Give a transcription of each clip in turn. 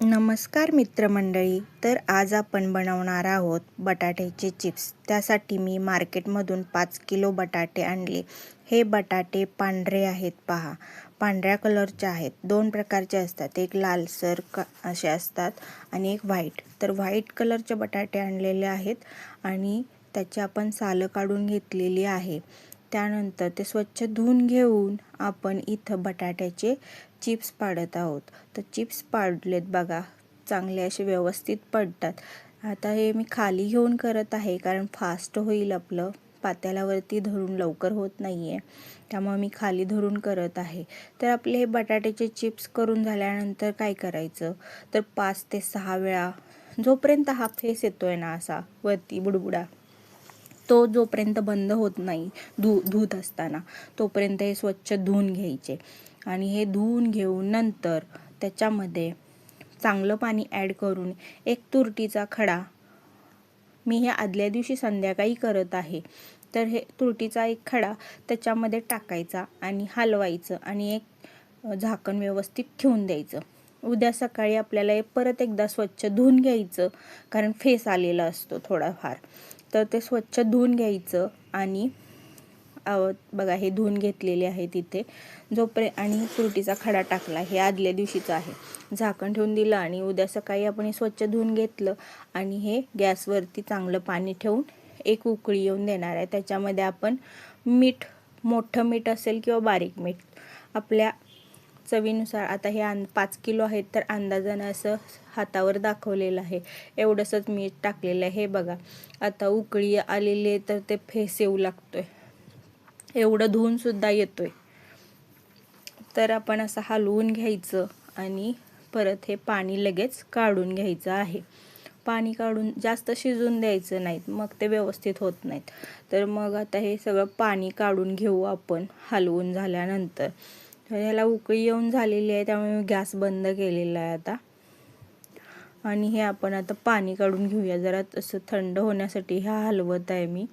नमस्कार मित्रमंडळी. तर आज आपण बनवणार आहोत बटाट्याचे चिप्स. त्यासाठी मी मार्केटमधून 5 किलो बटाटे आणले. हे बटाटे पांढरे आहेत पहा. पांढऱ्या कलरचे आहेत. 2 प्रकारचे असतात. एक लालसर असे असतात आणि एक व्हाईट. तर व्हाईट कलरचे बटाटे आणलेले आहेत आणि त्याची आपण सालं काढून घेतलेली आहे. त्यानंतर ते स्वच्छ धुवून घेऊन आपण इथं बटाट्याचे चिप्स पाडत आहोत. तर चिप्स पाडलेत बघा, चांगले असे व्यवस्थित पडतात. आता हे मी खाली घेऊन करत आहे कारण फास्ट होईल, आपलं पातेल्यावरती धरून लवकर होत नाही आहे, त्यामुळे मी खाली धरून करत आहे. तर आपले हे बटाट्याचे चिप्स करून झाल्यानंतर काय करायचं, तर 5 ते 6 वेळा जोपर्यंत हा फेस येतोय ना असा वरती बुडबुडा, तो जोपर्यंत बंद होत नाही धुत असताना, तोपर्यंत हे स्वच्छ धुवून घ्यायचे. आणि हे धुवून घेऊन नंतर त्याच्यामध्ये चांगलं पाणी ॲड करून एक तुरटीचा खडा, मी हे आदल्या दिवशी संध्याकाळी करत आहे, तर हे तुरटीचा एक खडा त्याच्यामध्ये टाकायचा आणि हलवायचं आणि एक झाकण व्यवस्थित ठेवून द्यायचं. उद्या सकाळी आपल्याला हे परत एकदा स्वच्छ धुवून घ्यायचं, कारण फेस आलेला असतो थोडाफार. तर ते स्वच्छ धुवून घ्यायचं आणि बघा हे धुवून घेतलेले आहे तिथे आणि तुरटीचा खडा टाकला. हे आदल्या दिवशीचं आहे. झाकण ठेवून दिलं आणि उद्या सकाळी आपण हे स्वच्छ धुवून घेतलं आणि हे गॅसवरती चांगलं पाणी ठेवून एक उकळी येऊन देणार आहे. त्याच्यामध्ये आपण मीठ, मोठं मीठ असेल किंवा बारीक मीठ आपल्या चवीनुसार, आता हे 5 किलो आहेत तर अंदाजानं असं हातावर दाखवलेलं आहे एवढंसंच मीठ टाकलेलं आहे. हे बघा आता उकळी आलेली आहे तर ते फेस येऊ लागतोय, एवढं धुवून सुद्धा येतोय. तर आपण असं हलवून घ्यायचं आणि परत हे पाणी लगेच काढून घ्यायचं आहे. पाणी काढून जास्त शिजून द्यायचं नाहीत, मग ते व्यवस्थित होत नाहीत. तर मग आता हे सगळं पाणी काढून घेऊ आपण हलवून झाल्यानंतर. तर ह्याला उकळी येऊन झालेली आहे, त्यामुळे मी गॅस बंद केलेला आहे आता. आणि हे आपण आता पाणी काढून घेऊया. जरा असं थंड होण्यासाठी हा हलवत आहे मी,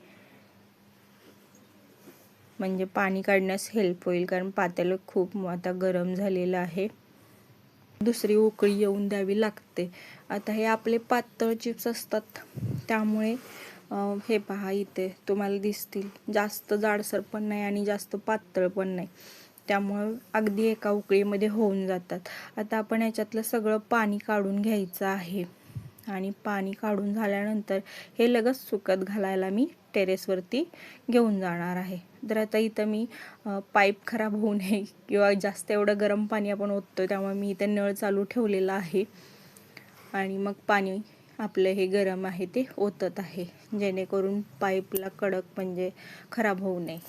म्हणजे पाणी काढण्यास हेल्प होईल, कारण पातेलं खूप आता गरम झालेलं आहे. दुसरी उकळी येऊन द्यावी लागते. आता हे आपले पातळ चिप्स असतात, त्यामुळे हे पहा इथे तुम्हाला दिसतील, जास्त जाडसर पण नाही आणि जास्त पातळ पण नाही, त्यामुळं अगदी एका उकळीमध्ये होऊन जातात. आता आपण याच्यातलं सगळं पाणी काढून घ्यायचं आहे आणि पाणी काढून झाल्यानंतर हे लगेच सुकत घालायला मी टेरेसवरती घेऊन जाणार आहे. तर आता इथं मी पाईप खराब होऊ नये किंवा जास्त एवढं गरम पाणी आपण ओततो, त्यामुळे मी इथं नळ चालू ठेवलेला आहे आणि मग पाणी आपलं हे गरम आहे ते ओतत आहे, जेणेकरून पाईपला कडक म्हणजे खराब होऊ नये.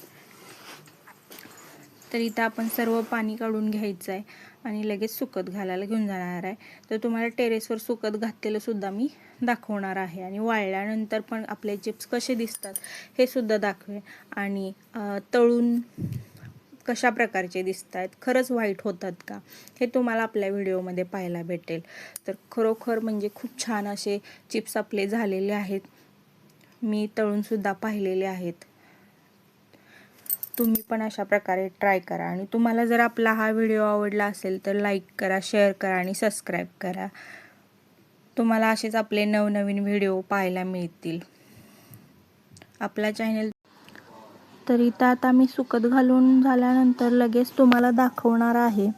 तर इथं आपण सर्व पाणी काढून घ्यायचं आहे आणि लगेच सुकत घालायला घेऊन जाणार आहे. तर तुम्हाला टेरेसवर सुकत घातलेलं सुद्धा मी दाखवणार आहे आणि वाळल्यानंतर पण आपले चिप्स कसे दिसतात हे सुद्धा दाखवेन आणि तळून कशा प्रकारचे दिसत आहेत, खरंच व्हाईट होतात का, हे तुम्हाला आपल्या व्हिडिओमध्ये पाहायला भेटेल. तर खरोखर म्हणजे खूप छान असे चिप्स आपले झालेले आहेत. मी तळूनसुद्धा पाहिलेले आहेत. तुम्ही पण अशा प्रकारे ट्राय करा आणि तुम्हाला जर आपला हा व्हिडिओ आवडला असेल तर लाईक करा, शेअर करा आणि सबस्क्राईब करा. तुम्हाला असेच आपले नवनवीन व्हिडिओ पाहायला मिळतील आपला चॅनल. तर इथं आता मी सुकत घालून झाल्यानंतर लगेच तुम्हाला दाखवणार आहे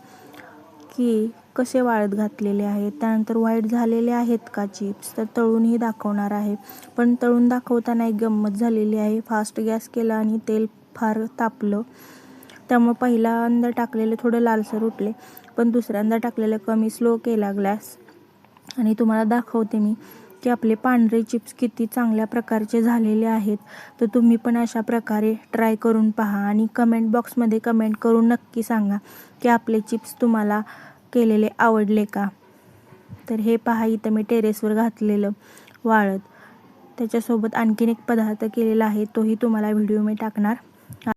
की कसे वाळत घातलेले आहेत. त्यानंतर व्हाईट झालेले आहेत का चिप्स, तर तळूनही दाखवणार आहे. पण तळून दाखवताना एक गंमत झालेली आहे. फास्ट गॅस केला आणि तेल फार तापलं, त्यामुळे पहिल्यांदा टाकलेले थोडे लालसर उठले, पण दुसऱ्यांदा टाकलेलं कमी स्लो केला गॅस. आणि तुम्हाला दाखवते मी की आपले पांढरे चिप्स किती चांगल्या प्रकारचे झालेले आहेत. तर तुम्ही पण अशा प्रकारे ट्राय करून पहा आणि कमेंट बॉक्समध्ये कमेंट करून नक्की सांगा की आपले चिप्स तुम्हाला केलेले आवडले का. तर हे पहा इथं मी टेरेसवर घातलेलं वाळत, त्याच्यासोबत आणखीन एक पदार्थ केलेला आहे, तोही तुम्हाला व्हिडिओ मी टाकणार.